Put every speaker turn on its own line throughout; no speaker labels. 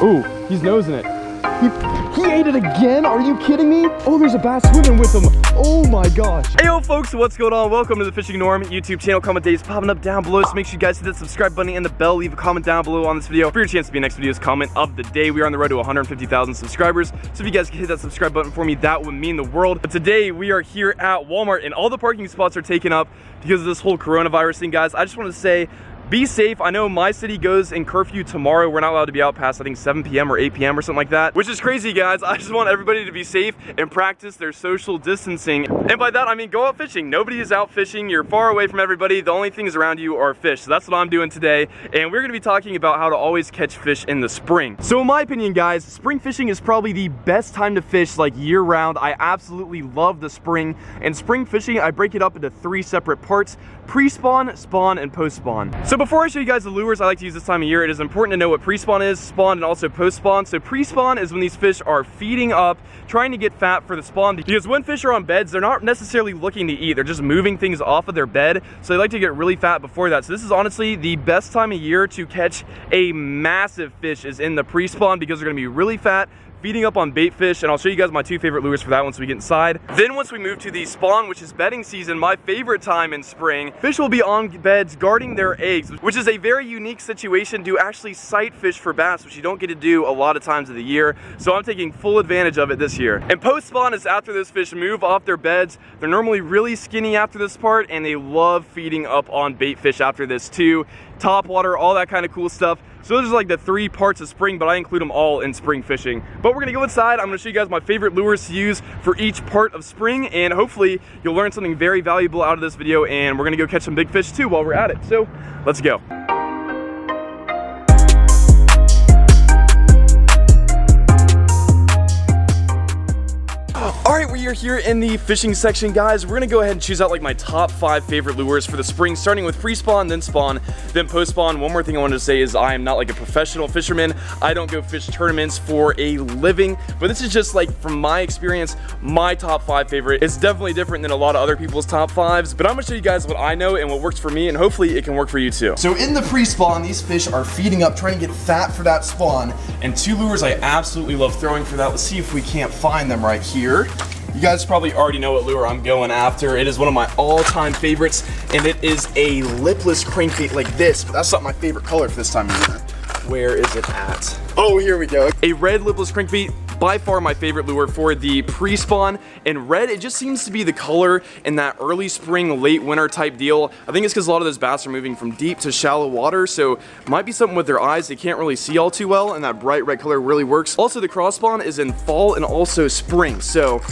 Ooh, he's nosing it. He ate it again? Are you kidding me? Oh, there's a bass swimming with him. Oh my gosh. Hey yo folks, what's going on? Welcome to the Fishing Norm YouTube channel. Comment days popping up down below, so make sure you guys hit that subscribe button and the bell. Leave a comment down below on this video for your chance to be next video's comment of the day. We are on the road to 150,000 subscribers, so if you guys can hit that subscribe button for me, that would mean the world. But today we are here at Walmart and all the parking spots are taken up because of this whole coronavirus thing, guys. I just want to say, be safe. I know my city goes in curfew tomorrow. We're not allowed to be out past, I think, 7 p.m. or 8 p.m. or something like that, which is crazy, guys. I just want everybody to be safe and practice their social distancing. And by that, I mean go out fishing. Nobody is out fishing. You're far away from everybody. The only things around you are fish. So that's what I'm doing today. And we're gonna be talking about how to always catch fish in the spring. So in my opinion, guys, spring fishing is probably the best time to fish, like year round. I absolutely love the spring. And spring fishing, I break it up into 3 separate parts: pre-spawn, spawn, and post-spawn. So before I show you guys the lures I like to use this time of year, it is important to know what pre-spawn is, spawn, and also post-spawn. So pre-spawn is when these fish are feeding up, trying to get fat for the spawn, because when fish are on beds, they're not necessarily looking to eat, they're just moving things off of their bed, so they like to get really fat before that. So this is honestly the best time of year to catch a massive fish, is in the pre-spawn, because they're gonna be really fat, feeding up on bait fish, and I'll show you guys my 2 favorite lures for that once we get inside. Then once we move to the spawn, which is bedding season, my favorite time in spring, fish will be on beds guarding their eggs, which is a very unique situation to actually sight fish for bass, which you don't get to do a lot of times of the year. So I'm taking full advantage of it this year. And post spawn is after those fish move off their beds. They're normally really skinny after this part, and they love feeding up on bait fish after this too. Top water, all that kind of cool stuff. So those are like the 3 parts of spring, but I include them all in spring fishing. But we're gonna go inside. I'm gonna show you guys my favorite lures to use for each part of spring, and hopefully you'll learn something very valuable out of this video, and we're gonna go catch some big fish too while we're at it. So let's go. All right, we are here in the fishing section, guys. We're gonna go ahead and choose out like my top 5 favorite lures for the spring, starting with pre-spawn, then spawn, then post-spawn. One more thing I wanted to say is I am not like a professional fisherman. I don't go fish tournaments for a living, but this is just like, from my experience, my top 5 favorite. It's definitely different than a lot of other people's top 5s, but I'm gonna show you guys what I know and what works for me, and hopefully it can work for you too. So in the pre-spawn, these fish are feeding up, trying to get fat for that spawn, and 2 lures I absolutely love throwing for that. Let's see if we can't find them right here. You guys probably already know what lure I'm going after. It is one of my all-time favorites, and it is a lipless crankbait like this, but that's not my favorite color for this time of year. Where is it at? Oh, here we go. A red lipless crankbait, by far my favorite lure for the pre-spawn. And red, it just seems to be the color in that early spring, late winter type deal. I think it's because a lot of those bass are moving from deep to shallow water, so might be something with their eyes. They can't really see all too well, and that bright red color really works. Also, the cross spawn is in fall and also spring, so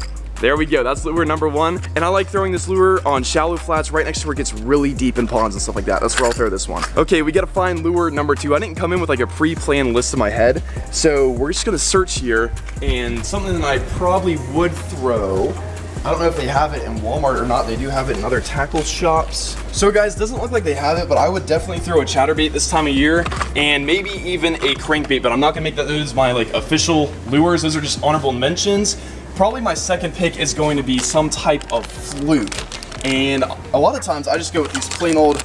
there we go, that's lure number 1. And I like throwing this lure on shallow flats right next to where it gets really deep in ponds and stuff like that. That's where I'll throw this one. Okay, we gotta find lure number 2. I didn't come in with like a pre-planned list in my head, so we're just gonna search here, and something that I probably would throw, I don't know if they have it in Walmart or not. They do have it in other tackle shops. So guys, doesn't look like they have it, but I would definitely throw a chatterbait this time of year, and maybe even a crankbait, but I'm not gonna make those my like official lures. Those are just honorable mentions. Probably my second pick is going to be some type of fluke. And a lot of times I just go with these plain old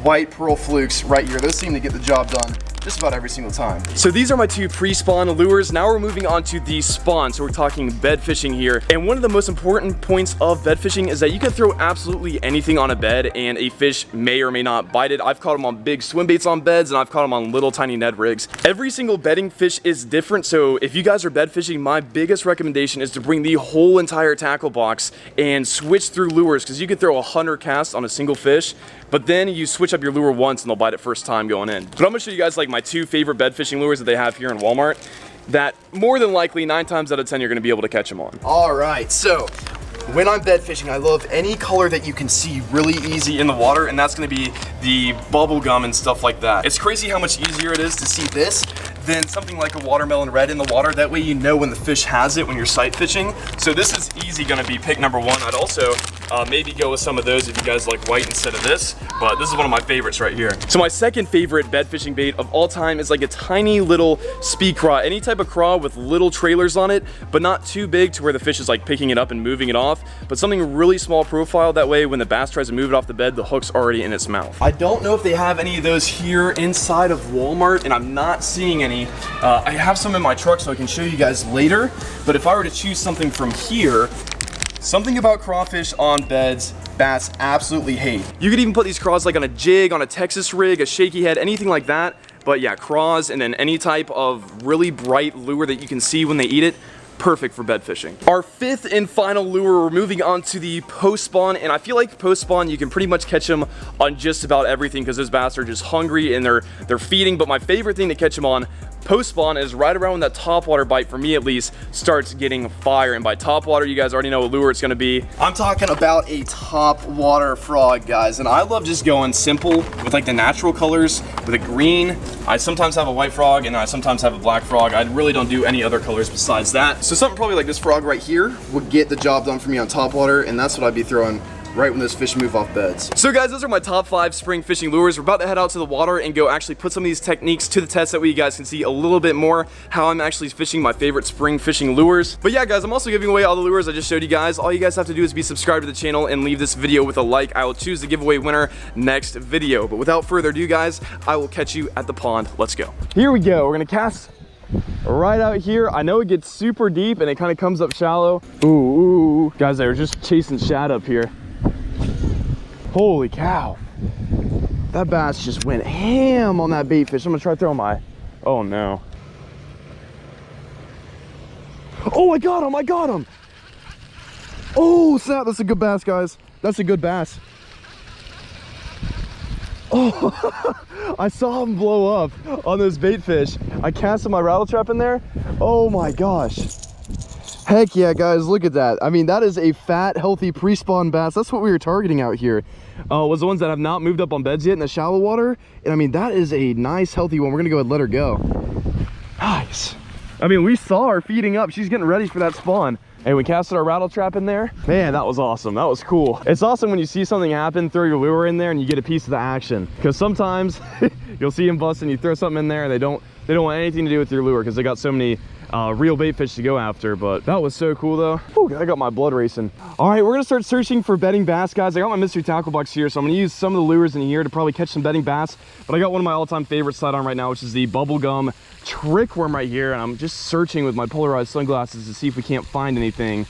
white pearl flukes right here. Those seem to get the job done just about every single time. So these are my 2 pre-spawn lures. Now we're moving on to the spawn. So we're talking bed fishing here. And one of the most important points of bed fishing is that you can throw absolutely anything on a bed and a fish may or may not bite it. I've caught them on big swim baits on beds, and I've caught them on little tiny Ned rigs. Every single bedding fish is different. So if you guys are bed fishing, my biggest recommendation is to bring the whole entire tackle box and switch through lures, because you can throw 100 casts on a single fish, but then you switch up your lure once and they'll bite it first time going in. But I'm gonna show you guys like my 2 favorite bed fishing lures that they have here in Walmart that more than likely 9 times out of 10 you're gonna be able to catch them on. All right, so when I'm bed fishing, I love any color that you can see really easy in the water, and that's gonna be the bubble gum and stuff like that. It's crazy how much easier it is to see this than something like a watermelon red in the water. That way you know when the fish has it when you're sight fishing. So this is easy gonna be pick number 1. I'd also Maybe go with some of those if you guys like white instead of this, but this is one of my favorites right here. So my second favorite bed fishing bait of all time is like a tiny little speed craw, any type of craw with little trailers on it, but not too big to where the fish is like picking it up and moving it off, but something really small profile, that way when the bass tries to move it off the bed, the hook's already in its mouth. I don't know if they have any of those here inside of Walmart, and I'm not seeing any. I have some in my truck so I can show you guys later, but if I were to choose something from here, something about crawfish on beds, bass absolutely hate. You could even put these craws like on a jig, on a Texas rig, a shaky head, anything like that. But yeah, craws and then any type of really bright lure that you can see when they eat it, perfect for bed fishing. Our fifth and final lure, we're moving on to the post spawn, and I feel like post spawn you can pretty much catch them on just about everything because those bass are just hungry and they're feeding. But my favorite thing to catch them on post spawn is right around when that top water bite, for me at least, starts getting fire. And by top water, you guys already know what lure it's gonna be. I'm talking about a top water frog, guys, and I love just going simple with like the natural colors, with a green. I sometimes have a white frog and I sometimes have a black frog. I really don't do any other colors besides that. So something probably like this frog right here would get the job done for me on top water, and that's what I'd be throwing right when those fish move off beds. So guys, those are my top 5 spring fishing lures. We're about to head out to the water and go actually put some of these techniques to the test, that way you guys can see a little bit more how I'm actually fishing my favorite spring fishing lures. But yeah guys, I'm also giving away all the lures I just showed you guys. All you guys have to do is be subscribed to the channel and leave this video with a like. I will choose the giveaway winner next video. But without further ado guys, I will catch you at the pond. Let's go. Here we go. We're gonna cast right out here. I know it gets super deep and it kind of comes up shallow. Ooh. Guys, they were just chasing shad up here. Holy cow, that bass just went ham on that bait fish. I'm gonna try throwing my, oh no. Oh, I got him. Oh snap, that's a good bass, guys. That's a good bass. Oh, I saw him blow up on those bait fish. I casted my rattle trap in there. Oh my gosh. Heck yeah, guys, look at that. I mean, that is a fat, healthy pre-spawn bass. That's what we were targeting out here. Was the ones that have not moved up on beds yet in the shallow water. And I mean, that is a nice, healthy one. We're gonna go ahead and let her go. Nice. I mean, we saw her feeding up. She's getting ready for that spawn. And we casted our rattle trap in there. Man, that was awesome. That was cool. It's awesome when you see something happen, throw your lure in there and you get a piece of the action. Because sometimes you'll see them bust and you throw something in there and they don't want anything to do with your lure because they got so many real bait fish to go after. But that was so cool though. Whew, I got my blood racing. All right, we're gonna start searching for bedding bass, guys. I got my mystery tackle box here, so I'm gonna use some of the lures in here to probably catch some bedding bass. But I got one of my all-time favorites slide on right now, which is the bubblegum trick worm right here. And I'm just searching with my polarized sunglasses to see if we can't find anything.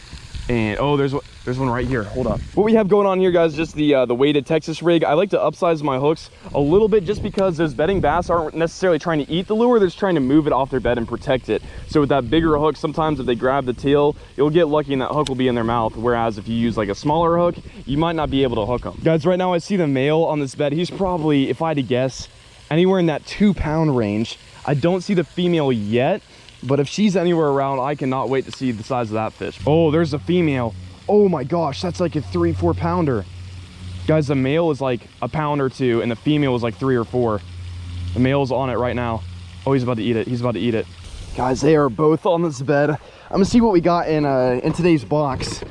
And oh, there's one right here. Hold up. What we have going on here, guys, just the weighted Texas rig. I like to upsize my hooks a little bit just because those bedding bass aren't necessarily trying to eat the lure. They're just trying to move it off their bed and protect it. So with that bigger hook, sometimes if they grab the tail, you'll get lucky and that hook will be in their mouth. Whereas if you use like a smaller hook, you might not be able to hook them. Guys, right now I see the male on this bed. He's probably, if I had to guess, anywhere in that 2-pound range. I don't see the female yet. But if she's anywhere around, I cannot wait to see the size of that fish. Oh, there's a female. Oh my gosh, that's like a 3-4 pounder. Guys, the male is like a pound or 2 and the female is like 3 or 4. The male's on it right now. Oh, he's about to eat it. He's about to eat it. Guys, they are both on this bed. I'm gonna see what we got in today's box.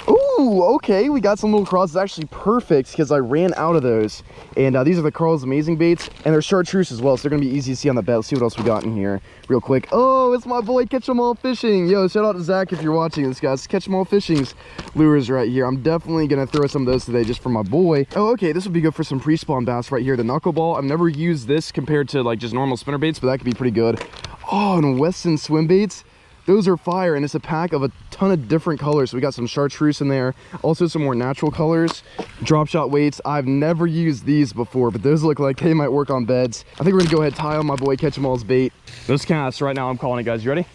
Ooh, okay, we got some little crawls. It's actually perfect because I ran out of those. And these are the Carl's Amazing Baits, and they're chartreuse as well, so they're gonna be easy to see on the bed. Let's see what else we got in here real quick. Oh, it's my boy Catch 'em All Fishing. Yo, shout out to Zach if you're watching this, guys. Catch 'em All Fishing's lures right here. I'm definitely gonna throw some of those today just for my boy. Oh, okay, this would be good for some pre-spawn bass right here. The knuckleball, I've never used this compared to like just normal spinner baits, but that could be pretty good. Oh, and Weston swim baits. Those are fire, and it's a pack of a ton of different colors. So we got some chartreuse in there, also some more natural colors. Drop shot weights, I've never used these before, but those look like they might work on beds. I think we're gonna go ahead and tie on my boy Catch 'em All's bait. Those casts right now, I'm calling it, guys. You ready?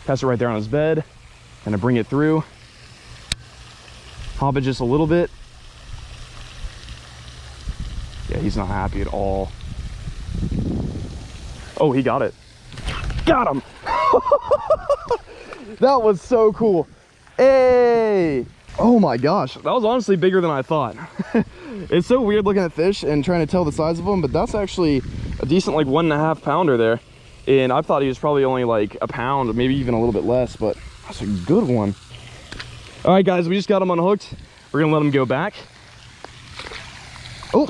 Cast it right there on his bed. Gonna bring it through. Hop it just a little bit. Yeah, he's not happy at all. Oh, he got it. Got him. That was so cool. Hey, oh my gosh, that was honestly bigger than I thought. It's so weird looking at fish and trying to tell the size of them, but that's actually a decent like 1.5 pounder there. And I thought he was probably only like a pound, maybe even a little bit less, but that's a good one. All right guys, we just got him unhooked. We're gonna let him go back. Oh,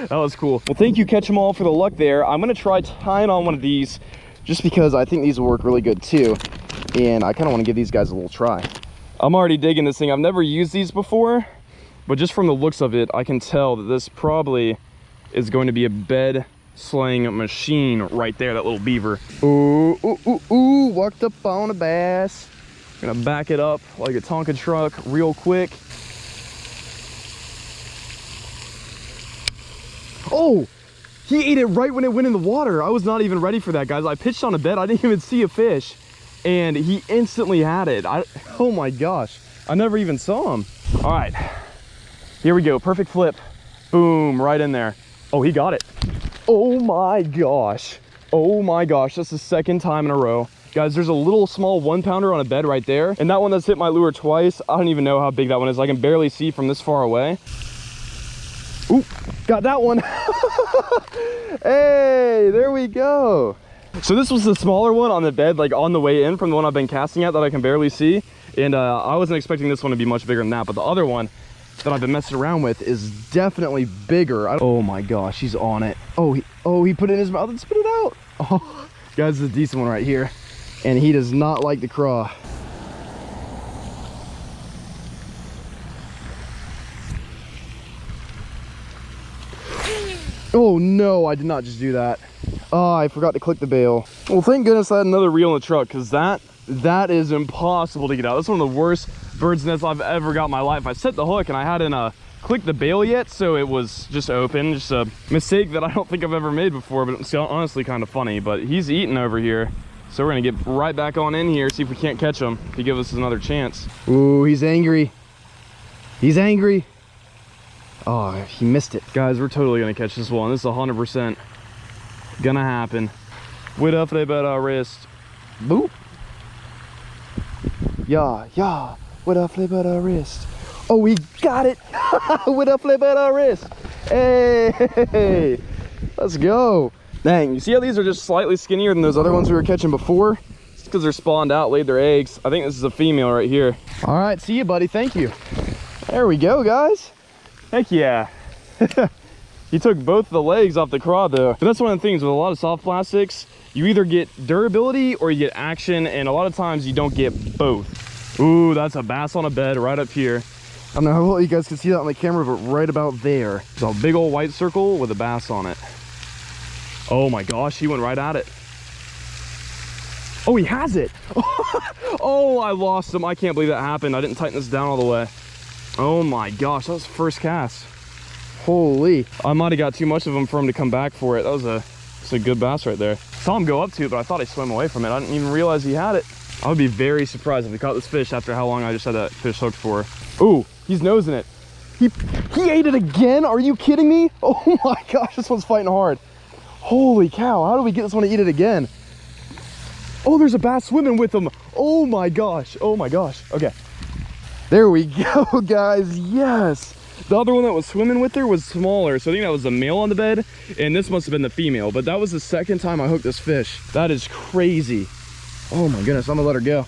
that was cool. Well, thank you, Catch 'em All, for the luck there. I'm gonna try tying on one of these just because I think these will work really good too. And I kind of want to give these guys a little try. I'm already digging this thing. I've never used these before, but just from the looks of it, I can tell that this probably is going to be a bed slaying machine right there, that little beaver. Ooh, ooh, ooh, ooh, walked up on a bass. Gonna back it up like a Tonka truck real quick. Oh, he ate it right when it went in the water. I was not even ready for that, guys. I pitched on a bed. I didn't even see a fish, and he instantly had it. Oh my gosh, I never even saw him. All right, here we go. Perfect flip. Boom, right in there. Oh, he got it. Oh my gosh. Oh my gosh, that's the second time in a row. Guys, there's a little small 1-pounder on a bed right there, and that one that's hit my lure twice, I don't even know how big that one is. I can barely see from this far away. Ooh, got that one. Hey, there we go. So this was the smaller one on the bed, like on the way in from the one I've been casting at that I can barely see. And I wasn't expecting this one to be much bigger than that, but the other one that I've been messing around with is definitely bigger. Oh my gosh, he's on it. Oh, he put it in his mouth and spit it out. Oh, guys, this is a decent one right here. And he does not like the craw. Oh no, I did not just do that. Oh, I forgot to click the bail. Well, thank goodness I had another reel in the truck, because that is impossible to get out. That's one of the worst bird's nests I've ever got in my life. I set the hook and I hadn't clicked the bail yet, so it was just open. Just a mistake that I don't think I've ever made before, but it's honestly kind of funny. But he's eating over here, so we're gonna get right back on in here, see if we can't catch him, if he gives us another chance. Ooh, he's angry. He's angry. Oh, he missed it. Guys, we're totally gonna catch this one. This is 100% gonna happen. Wait up, they bet our wrist. Boop. Yeah. What up, flip at our wrist. Oh, we got it. What up, flip at our wrist. Hey, let's go. Dang, you see how these are just slightly skinnier than those other ones we were catching before? It's because they're spawned out, laid their eggs. I think this is a female right here. All right, see you, buddy. Thank you. There we go, guys. Heck yeah. He took both the legs off the craw though. But that's one of the things with a lot of soft plastics, you either get durability or you get action, and a lot of times you don't get both. Ooh, that's a bass on a bed right up here. I don't know how well you guys can see that on the camera, but right about there. There's a big old white circle with a bass on it. Oh my gosh, he went right at it. Oh, he has it. Oh, I lost him. I can't believe that happened. I didn't tighten this down all the way. Oh my gosh, that was first cast. Holy, I might have got too much of him for him to come back for it. That was a good bass right there. Saw him go up to it, but I thought he swam away from it. I didn't even realize he had it. I would be very surprised if he caught this fish after how long I just had that fish hooked for. Ooh, he's nosing it. He ate it again? Are you kidding me? Oh my gosh, this one's fighting hard. Holy cow, how do we get this one to eat it again? Oh, there's a bass swimming with him. Oh my gosh, okay. There we go, guys, yes. The other one that was swimming with her was smaller, so I think that was the male on the bed, and this must have been the female, but that was the second time I hooked this fish. That is crazy. Oh my goodness, I'm gonna let her go.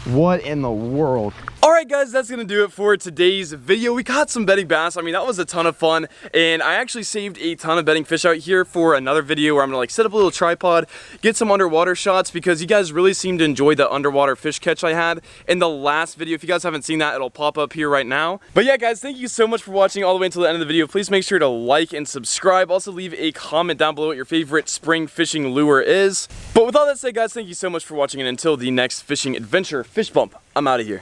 What in the world? Alright guys, that's gonna do it for today's video. We caught some bedding bass. I mean, that was a ton of fun, and I actually saved a ton of bedding fish out here for another video where I'm gonna like set up a little tripod, get some underwater shots, because you guys really seem to enjoy the underwater fish catch I had in the last video. If you guys haven't seen that, it'll pop up here right now. But yeah guys, thank you so much for watching all the way until the end of the video. Please make sure to like and subscribe. Also leave a comment down below what your favorite spring fishing lure is. But with all that said guys, thank you so much for watching, and until the next fishing adventure, fish bump, I'm out of here.